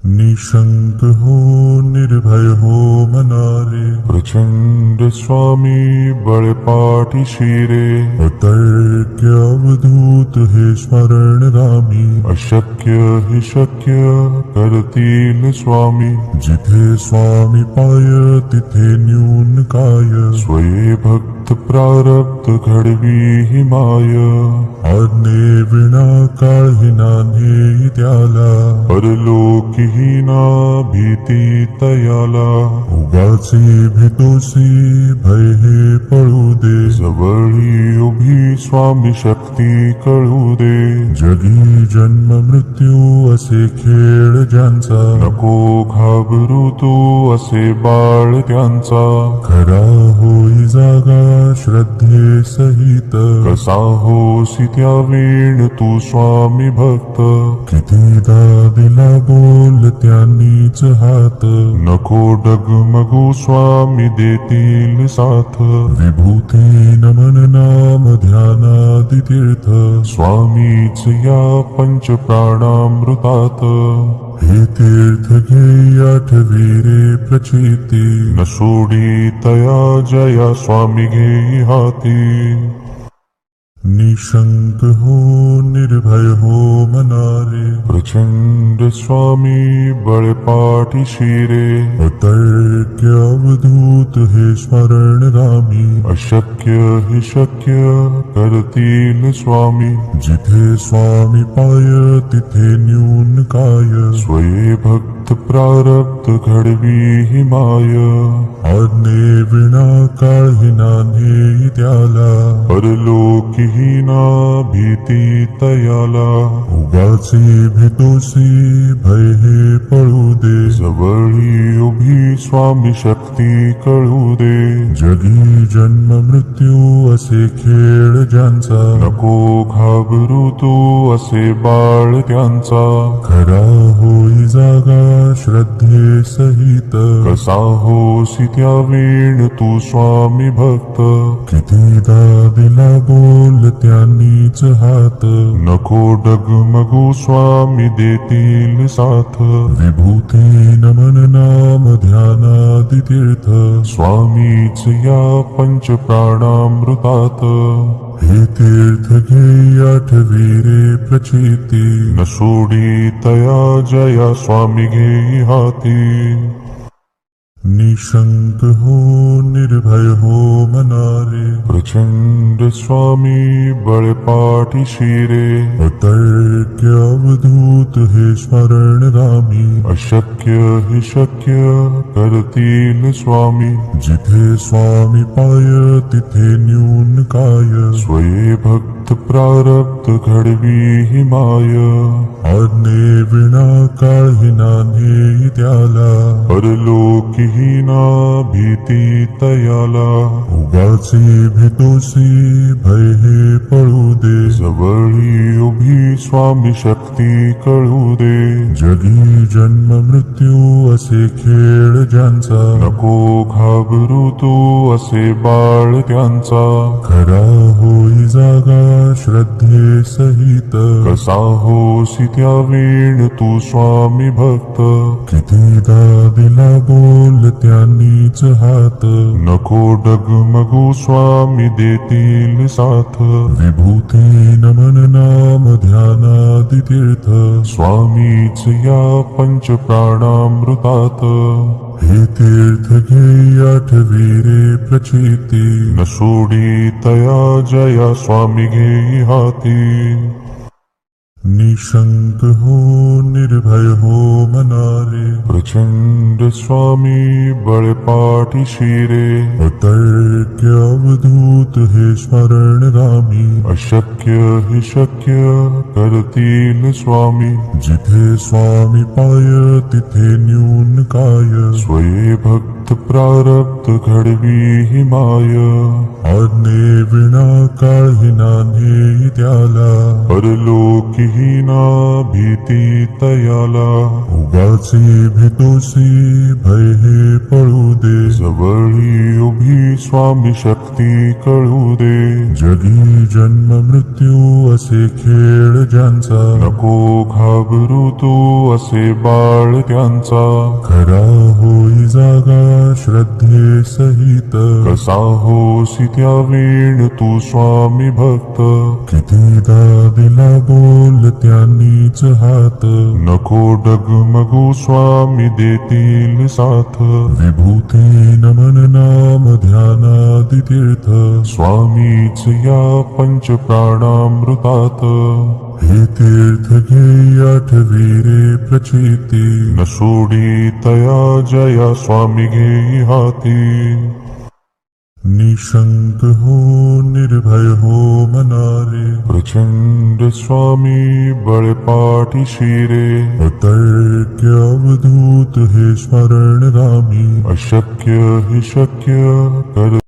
निशंक हो निर्भय हो मनारे, प्रचंड स्वामी बळपाठी शिरे. अतर्क्य अवधूत हे स्मरणगामी, अशक्य हि शक्य करतील स्वामी. जिथे स्वामी पाय तिथे न्यून काय, स्वये भक्त प्रारब्ध घडवी हि माय. आज्ञे विना काळही नान्हे त्याला, परलोकी ही ना भीती तयाला. उगाचे भीतोसी भय हे पळू दे, जवळी उभी स्वामी शक्ती कळू दे. जगी जन्म मृत्यू असे खेळ ज्यांचा, नको घाबरू तू असे बाळ त्यांचा. खरा होई जागा श्रद्धे सहित, कसा होसी त्या वेळ तू स्वामी भक्त. कितीदा दिला बोल त्यांनीच हात, नको डगमगू स्वामी देतील साथ. विभूती नमन नाम ध्यानादि तीर्थ, स्वामीच या पंच प्राणामृतात. हे तीर्थ घे आठवी रे प्रचिती, न सोडी तया जया स्वामी घे हाती. निशंक हो निर्भय हो मनारे, प्रचंड स्वामी बळपाठी शिरे. अतर्क्य अवधूत हे स्मरणगामी, अशक्य हि शक्य करतील स्वामी. जिथे स्वामी पाय तिथे न्यून काय, स्वये भक्त प्रारब्ध घडवी हि माय. आज्ञे विना काळही नान्हे त्याला, परलोकी ही ना भीती तयाला. उगाचे भीतोसी भय हे पळू दे, जवळी उभी स्वामी शक्ती कळू दे. जगी जन्म मृत्यू असे खेळ ज्यांचा, नको घाबरू तू असे बाळ त्यांचा. खरा होई जागा श्रद्धे सहित, कसा होसी त्या वेळ तू स्वामी भक्त. कितीदा दिला बोल त्यांनीच हात, नको डगमगू स्वामी देतील साथ. विभूती नमन नाम ध्यानादि तीर्थ, स्वामीच या पंच प्राणामृतात. हे तीर्थ घे आठवी रे प्रचिती, न सोडी तया जया स्वामी घे हाती. निशंक हो निर्भय हो मनारे, प्रचंड स्वामी बळपाठी शिरे. अतर्क्य अवधूत हे स्मरणगामी, अशक्य हि शक्य करतील स्वामी. जिथे स्वामी पाय तिथे न्यून काय, स्वये भक्त प्रारब्ध घडवी हि माय. आज्ञे विना काळही नान्हे त्याला, परलोकी ही ना भीती तयाला. उगाचे भीतोसी भय हे पळू दे, जवळी उभी स्वामी शक्ती कळू दे. जगी जन्म मृत्यू असे खेळ ज्यांचा, नको घाबरू तू असे बाळ त्यांचा. खरा होई जागा श्रद्धे सहित, कसा होसी त्या वेळ तू स्वामी भक्त. कितीदा दिला बोल त्यांनीच हात, नको डगमगू स्वामी देतील साथ. विभूती नमन नाम ध्यानादि तीर्थ, स्वामीच या पंच प्राणामृतात. हे तीर्थ घे आठवी रे प्रचिती, न सोडी तया जया स्वामी घे हाती. निशंक हो निर्भय हो मनारे, प्रचंड स्वामी बळपाठी शिरे. अतर्क्य अवधूत हे स्मरणगामी, अशक्य हि शक्य करतील स्वामी. जिथे स्वामी पाय तिथे न्यून काय, स्वये भक्त प्रारब्ध घडवी हि माय. आज्ञे विना काळही नान्हे त्याला, परलोकी ही ना भीती तयाला. उगाचे तोसी भय हे पळू दे. जवळी उभी स्वामी शक्ती कळू दे. जगी जन्म मृत्यू असे खेळ ज्यांचा, नको घाबरू तू असे बाळ त्यांचा. खरा होई जागा श्रद्धे सहित, कसा होसी त्या वेळ तू स्वामी भक्त. कितीदा दिला बोल त्यांनीच हात, नको डगमगू स्वामी देतील साथ. विभूती नमन नाम ध्यानादि तीर्थ, स्वामीच या पंच प्राणामृतात. हे तीर्थ घे आठवी रे प्रचिती, न सोडी तया जया स्वामी घेई हाती. निशंक हो निर्भय हो मनारे, प्रचंड स्वामी बळपाठी शिरे. अतर्क्य अवधूत हे स्मरण रामी, अशक्य हि शक्य कर